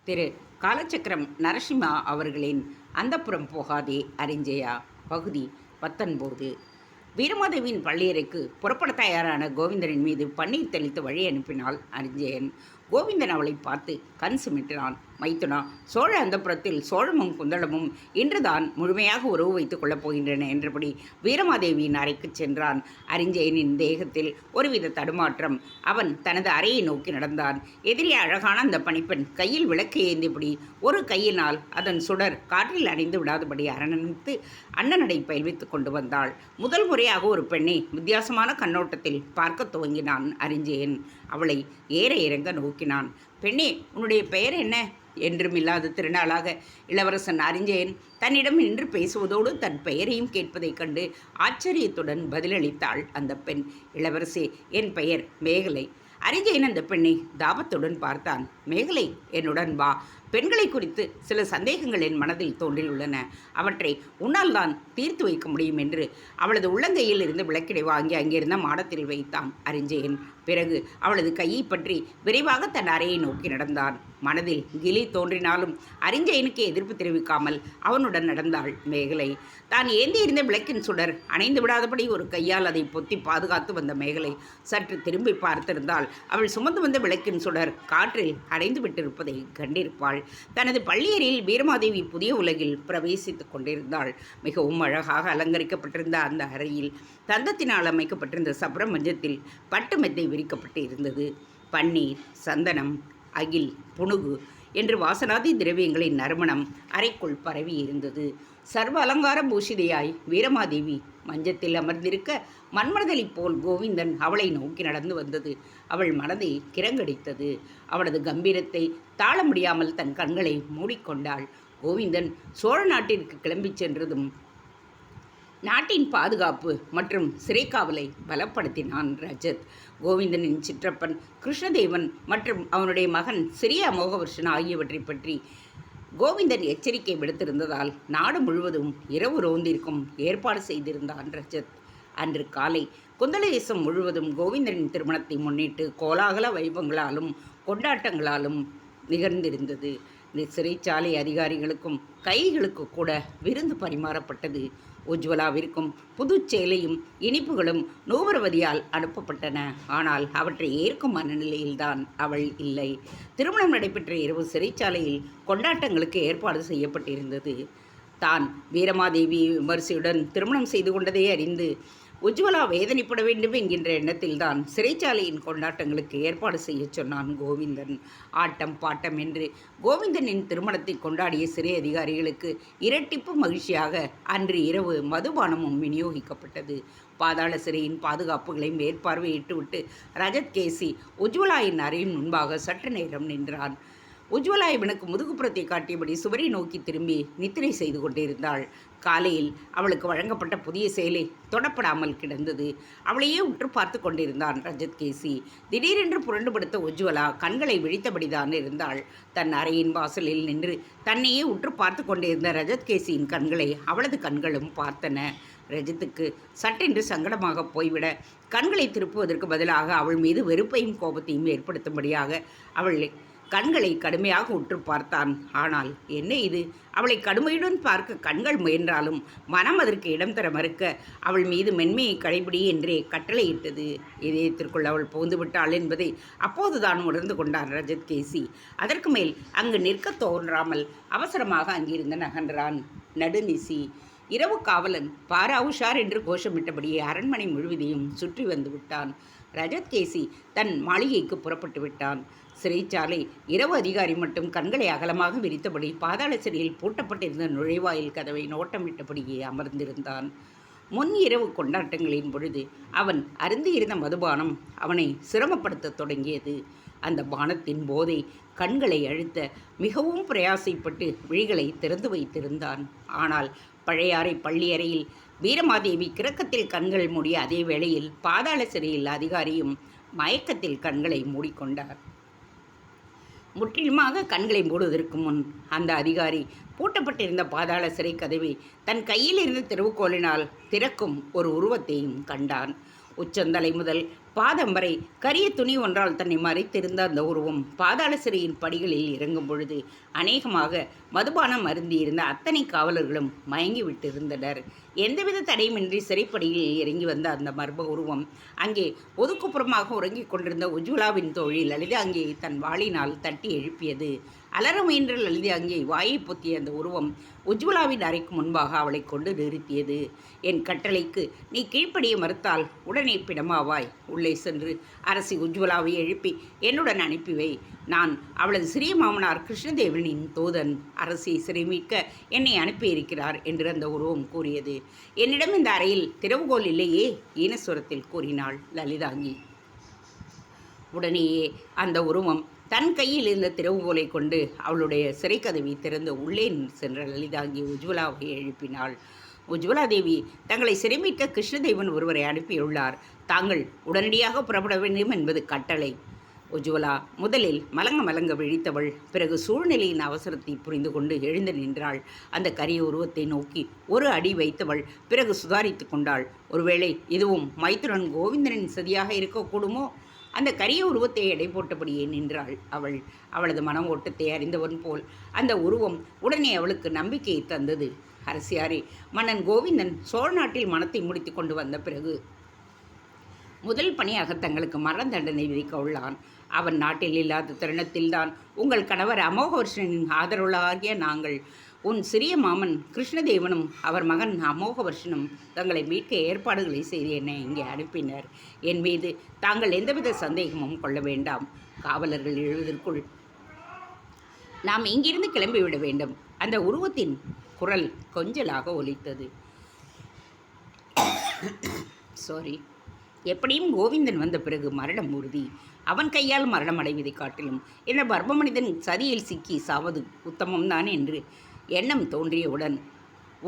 திரு காலச்சக்கரம் நரசிம்மா அவர்களின் அந்தப்புறம் போகாதே அறிஞ்சயா பகுதி 19. வீரமாதேவியின் பள்ளியறைக்கு புறப்பட தயாரான கோவிந்தனின் மீது பன்னீர் தெளித்து வழி அனுப்பினாள் அறிஞ்சயன். கோவிந்தன் அவளை பார்த்து கண் சிமிட்டினான். மைத்துனா, சோழ அந்தப்புறத்தில் சோழமும் குந்தளமும் இன்றுதான் முழுமையாக உறவு வைத்துக் கொள்ளப் போகின்றன என்றபடி வீரமாதேவியின் அறைக்கு சென்றான். அறிஞ்சயனின் தேகத்தில் ஒருவித தடுமாற்றம். அவன் தனது அறையை நோக்கி நடந்தான். எதிரே அழகான அந்த பணிப்பெண் கையில் விளக்கு ஏந்தியபடி ஒரு கையினால் அதன் சுடர் காற்றில் அணைந்து விடாதபடி அரவணைத்து அண்ணனடை பயில்வித்துக் கொண்டு வந்தாள். முதல் முறையாக ஒரு பெண்ணை வித்தியாசமான கண்ணோட்டத்தில் பார்க்க துவங்கினான் அறிஞ்சயன். அவளை ஏற இறங்க நோக்கினான். பெண்ணே, உன்னுடைய பெயர் என்ன? என்றுமில்லாத திருநாளாக இளவரசன் அறிஞ்சயன் தன்னிடம் நின்று பேசுவதோடு தன் பெயரையும் கேட்பதைக் கண்டு ஆச்சரியத்துடன் பதிலளித்தாள் அந்த பெண். இளவரசே, என் பெயர் மேகலை. அறிஞ்சயன் அந்த பெண்ணை தாபத்துடன் பார்த்தான். மேகலை, என்னுடன் வா. பெண்களை குறித்து சில சந்தேகங்கள் என் மனதில் தோன்றியுள்ளன. அவற்றை உன்னால் தான் தீர்த்து வைக்க முடியும் என்று அவளது உள்ளங்கையில் இருந்து விளக்கிடை வாங்கி அங்கிருந்த மாடத்தில் வைத்தான் அறிஞ்சயன். பிறகு அவளது கையை பற்றி விரைவாக தன் அறையை நோக்கி நடந்தான். மனதில் கிளி தோன்றினாலும் அறிஞ்சயனுக்கு எதிர்ப்பு தெரிவிக்காமல் அவனுடன் நடந்தாள் மேகலை. தான் ஏந்தியிருந்த விளக்கின் சுடர் அணைந்து விடாதபடி ஒரு கையால் அதை பொத்தி பாதுகாத்து வந்த மேகலை சற்று திரும்பி பார்த்திருந்தால் அவள் சுமந்து வந்த விளக்கின் சுடர் காற்றில் அடைந்து விட்டிருப்பதை கண்டிருப்பாள். தனது பள்ளியறையில் வீரமாதேவி புதிய உலகில் பிரவேசித்துக் கொண்டிருந்தாள். மிகவும் அழகாக அலங்கரிக்கப்பட்டிருந்த அந்த அறையில் தந்தத்தினால் அமைக்கப்பட்டிருந்த சப்ர மஞ்சத்தில் பட்டு மெத்தை விரிக்கப்பட்டு இருந்தது. பன்னீர், சந்தனம், அகில், புனுகு என்று வாசனாதி திரவியங்களின் நறுமணம் அறைக்குள் பரவி இருந்தது. சர்வ அலங்கார பூஷிதையாய் வீரமாதேவி மஞ்சத்தில் அமர்ந்திருக்க மன்மதலி போல் கோவிந்தன் அவளை நோக்கி நடந்து வந்தது அவள் மனதை கிறங்கடித்தது. அவளது கம்பீரத்தை தாழ முடியாமல் தன் கண்களை மூடிக்கொண்டாள். கோவிந்தன் சோழ நாட்டிற்கு கிளம்பிச் சென்றதும் நாட்டின் பாதுகாப்பு மற்றும் சிறைக்காவலை பலப்படுத்தினான் ரஜத். கோவிந்தனின் சிற்றப்பன் கிருஷ்ணதேவன் மற்றும் அவனுடைய மகன் சிறிய அமோகவர்ஷன் ஆகியவற்றை பற்றி கோவிந்தன் எச்சரிக்கை விடுத்திருந்ததால் நாடு முழுவதும் இரவு ரோந்திற்கும் ஏற்பாடு செய்திருந்தான் ரஜத். அன்று காலை குந்தள தேசம் முழுவதும் கோவிந்தனின் திருமணத்தை முன்னிட்டு கோலாகல வைபவங்களாலும் கொண்டாட்டங்களாலும் நிகழ்ந்திருந்தது. சிறைச்சாலை அதிகாரிகளுக்கும் கைகளுக்கு கூட விருந்து பரிமாறப்பட்டது. உஜ்வலாவிற்கும் புதுச்சேலையும் இனிப்புகளும் நூபரவதியால் அனுப்பப்பட்டன. ஆனால் அவற்றை ஏற்கும் மனநிலையில்தான் அவள் இல்லை. திருமணம் நடைபெற்ற இரவு சிறைச்சாலையில் கொண்டாட்டங்களுக்கு ஏற்பாடு செய்யப்பட்டிருந்தது. தான் வீரமாதேவி விமர்சையுடன் திருமணம் செய்து கொண்டதை அறிந்து உஜ்வலா வேதனைப்பட வேண்டும் என்கின்ற எண்ணத்தில்தான் சிறைச்சாலையின் கொண்டாட்டங்களுக்கு ஏற்பாடு செய்ய சொன்னான் கோவிந்தன். ஆட்டம் பாட்டம் என்று கோவிந்தனின் திருமணத்தை கொண்டாடிய சிறை அதிகாரிகளுக்கு இரட்டிப்பு மகிழ்ச்சியாக அன்று இரவு மதுபானமும் விநியோகிக்கப்பட்டது. பாதாள சிறையின் பாதுகாப்புகளை மேற்பார்வையிட்டுவிட்டு ரஜத் கேசி உஜ்வலாயின் அறையின் முன்பாக சற்று நேரம் நின்றான். உஜ்வலா இவனுக்கு முதுகுப்புறத்தை காட்டியபடி சுவரை நோக்கி திரும்பி நித்திரை செய்து கொண்டிருந்தாள். காலையில் அவளுக்கு வழங்கப்பட்ட புதிய சேலை தொடப்படாமல் கிடந்தது. அவளையே உற்று பார்த்து கொண்டிருந்தான் ரஜத் கேசி. திடீரென்று புரண்டுபடுத்த உஜ்வலா கண்களை விழித்தபடிதான் இருந்தாள். தன் அறையின் வாசலில் நின்று தன்னையே உற்று பார்த்து கொண்டிருந்த ரஜத் கேசியின் கண்களை அவளது கண்களும் பார்த்தன. ரஜத்துக்கு சட்டென்று சங்கடமாக போய்விட கண்களை திருப்புவதற்கு பதிலாக அவள் மீது வெறுப்பையும் கோபத்தையும் ஏற்படுத்தும்படியாக அவளை கண்களை கடுமையாக உற்று பார்த்தான். ஆனால் என்ன இது? அவளை கடுமையுடன் பார்க்க கண்கள் முயன்றாலும் மனம் அதற்கு இடம் தர மறுக்க அவள் மீது மென்மையை கடைபிடி என்றே கட்டளையிட்டது. இதயத்திற்குள் அவள் புகுந்து விட்டாள் என்பதை அப்போதுதான் உணர்ந்து கொண்டான் ரஜத் கேசி. அதற்கு மேல் அங்கு நிற்க தோன்றாமல் அவசரமாக அங்கிருந்து நகன்றான். நடுநிசி. இரவு காவலன் பாரா உஷார் என்று கோஷமிட்டபடியே அரண்மனை முழுவதையும் சுற்றி வந்து விட்டான். ரஜத் கேசி தன் மாளிகைக்கு புறப்பட்டு விட்டான். சிறைச்சாலை இரவு அதிகாரி மட்டும் கண்களை அகலமாக விரித்தபடி பாதாள சிறையில் பூட்டப்பட்டிருந்த நுழைவாயில் கதவை நோட்டமிட்டபடியே அமர்ந்திருந்தான். முன் இரவு கொண்டாட்டங்களின் பொழுது அவன் அருந்தியிருந்த மதுபானம் அவனை சிரமப்படுத்த தொடங்கியது. அந்த பானத்தின் போதை கண்களை அழுத்த மிகவும் பிரயாசைப்பட்டு விழிகளை திறந்து வைத்திருந்தான். ஆனால் பழையாறை பள்ளியறையில் வீரமாதேவி கிறக்கத்தில் கண்கள் மூடிய அதே வேளையில் பாதாள சிறையில் அதிகாரியும் மயக்கத்தில் கண்களை மூடிக்கொண்டார். முற்றிலுமாக கண்களை மூடுவதற்கு முன் அந்த அதிகாரி பூட்டப்பட்டிருந்த பாதாள சிறை கதவை தன் கையில் இருந்த திறவுகோலினால் திறக்கும் ஒரு உருவத்தையும் கண்டான். உச்சந்தலை முதல் பாதம் வரை கரிய துணி ஒன்றால் தன்னை மறைத்திருந்த அந்த உருவம் பாதாள சிறையின் படிகளில் இறங்கும் பொழுது அநேகமாக மதுபானம் அருந்தியிருந்த அத்தனை காவலர்களும் மயங்கி விட்டிருந்தனர். எந்தவித தடையுமின்றி சிறைப்படியில் இறங்கி வந்த அந்த மர்ம உருவம் அங்கே ஒதுக்குப்புறமாக உறங்கிக் கொண்டிருந்த உஜ்வலாவின் தோழி லலிதாங்கியை தன் வாளினால் தட்டி எழுப்பியது. அலற முயன்ற லலிதாங்கியை வாயை பொத்திய அந்த உருவம் உஜ்வலாவின் அறைக்கு முன்பாக அவளை கொண்டு நிறுத்தியது. என் கட்டளைக்கு நீ கீழ்ப்படிய மறுத்தால் உடனே பிணமாவாய். உள்ளே சென்று அரசி உஜ்வலாவை எழுப்பி என்னுடன் அனுப்பிவை. நான் அவளது சிறிய மாமனார் கிருஷ்ணதேவனின் தூதன். அரசியை சிறை மீட்க என்னை அனுப்பியிருக்கிறார் என்று அந்த உருவம் கூறியது. என்னிடம் இந்த அறையில் திறவுகோல் இல்லையே, ஈனஸ்வரத்தில் கூறினாள் லலிதாங்கி. உடனேயே அந்த உருவம் தன் கையில் இருந்த திறவுகோலை கொண்டு அவளுடைய சிறை கதவை திறந்து உள்ளே சென்ற லலிதாங்கி உஜ்வலாவை எழுப்பினாள். உஜ்வலா தேவி, தங்களை சிறைமீட்க கிருஷ்ணதேவன் ஒருவரை அனுப்பியுள்ளார். தாங்கள் உடனடியாக புறப்பட வேண்டும் என்பது கட்டளை. உஜ்வலா முதலில் மலங்க விழித்தவள். பிறகு சூழ்நிலையின் அவசரத்தை புரிந்து கொண்டு எழுந்து நின்றாள். அந்த கரிய உருவத்தை நோக்கி ஒரு அடி வைத்தவள். பிறகு சுதாரித்து கொண்டாள். ஒருவேளை இதுவும் மைத்துரன் கோவிந்தனின் சதியாக இருக்கக்கூடுமோ? அந்த கரிய உருவத்தை எடை போட்டபடியே நின்றாள் அவள். அவளது மன ஓட்டத்தை அறிந்தவன் போல் அந்த உருவம் உடனே அவளுக்கு நம்பிக்கையை தந்தது. அரசியாரே, மன்னன் கோவிந்தன் சோழ நாட்டில் மனத்தை முடித்து கொண்டு வந்த பிறகு முதல் பணியாக தங்களுக்கு மரண தண்டனை விதிக்க உள்ளான். அவன் நாட்டில் இல்லாத தருணத்தில்தான் உங்கள் கணவர் அமோகவர்ஷனின் ஆதரவாகிய நாங்கள், உன் சிறிய மாமன் கிருஷ்ணதேவனும் அவர் மகன் அமோகவர்ஷனும் தங்களை மீட்க ஏற்பாடுகளை செய்து என்னை இங்கே அனுப்பினர். என் மீது தாங்கள் எந்தவித சந்தேகமும் கொள்ள வேண்டாம். காவலர்கள் எழுவதற்குள் நாம் இங்கிருந்து கிளம்பிவிட வேண்டும். அந்த உருவத்தின் குரல் கொஞ்சலாக ஒலித்தது. எப்படியும் கோவிந்தன் வந்த பிறகு மரணம் உறுதி. அவன் கையால் மரணம் அடைவதை காட்டிலும் இந்த பர்ம மனிதன் சதியில் சிக்கி சாவது உத்தமம்தான் என்று எண்ணம் தோன்றியவுடன்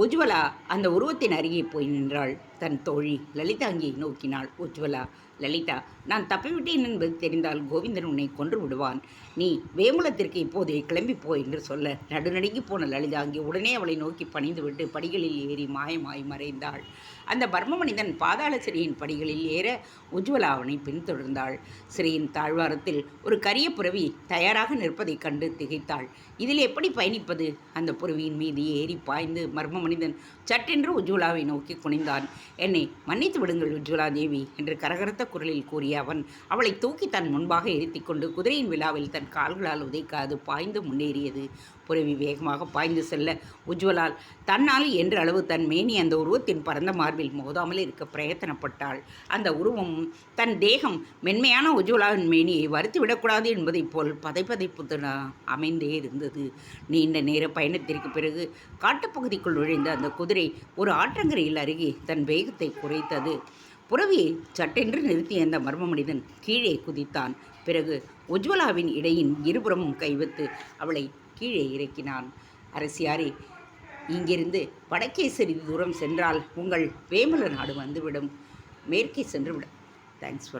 உஜ்வலா அந்த உருவத்தின் அருகே போய் நின்றாள். தன் தோழி லலிதாங்கியை நோக்கினாள். உஜ்வலா, லலிதா, நான் தப்பிவிட்டேன் என்பது தெரிந்தால் கோவிந்தன் உன்னை கொன்று விடுவான். நீ வேமுலத்திற்கு இப்போதே கிளம்பிப்போ என்று சொல்ல நடுநடுங்கி போன லலிதாங்கி உடனே அவளை நோக்கி பணிந்துவிட்டு படிகளில் ஏறி மாயமாய் மறைந்தாள். அந்த பர்ம மனிதன் பாதாள சிறையின் படிகளில் ஏற உஜ்வலா அவனை பின்தொடர்ந்தாள். சிறையின் தாழ்வாரத்தில் ஒரு கரிய புறவி தயாராக நிற்பதைக் கண்டு திகைத்தாள். இதில் எப்படி பயணிப்பது? அந்த புறவியின் மீது ஏறி பாய்ந்து மர்ம மனிதன் சட்டென்று உஜ்வலாவை நோக்கி குனிந்தான். என்னை மன்னித்து விடுங்கள் உஜ்வலா தேவி என்று கரகரத்த குரலில் கூறிய அவன் அவளை தூக்கி தன் முன்பாக இருத்தி கொண்டு குதிரையின் விழாவில் தன் கால்களால் உதைக்காது பாய்ந்து முன்னேறியது. புறவி வேகமாக பாய்ந்து செல்ல உஜ்வலால் தன்னால் என்ற அளவு தன் மேனி அந்த உருவத்தின் பரந்த மார்பில் மோதாமல் இருக்க பிரயத்தனப்பட்டாள். அந்த உருவமும் தன் தேகம் மென்மையான உஜ்வலாவின் மேனியை வருத்தி விடக்கூடாது என்பதைப் போல் பதைப்பதைப்பு அமைந்தே இருந்தது. நீண்ட நேர பயணத்திற்கு பிறகு காட்டுப்பகுதிக்குள் நுழைந்த அந்த குதிரை ஒரு ஆற்றங்கரையில் அருகே தன் வேகத்தை குறைத்தது. புறவியை சட்டென்று நிறுத்திய அந்த மர்ம மனிதன் கீழே குதித்தான். பிறகு உஜ்வலாவின் இடையின் இருபுறமும் கைவிட்டு அவளை கீழே இறக்கினான். அரசியாரே, இங்கிருந்து வடக்கே சிறிது தூரம் சென்றால் உங்கள் வேமுல நாடு வந்துவிடும். மேற்கே சென்று விட. Thanks for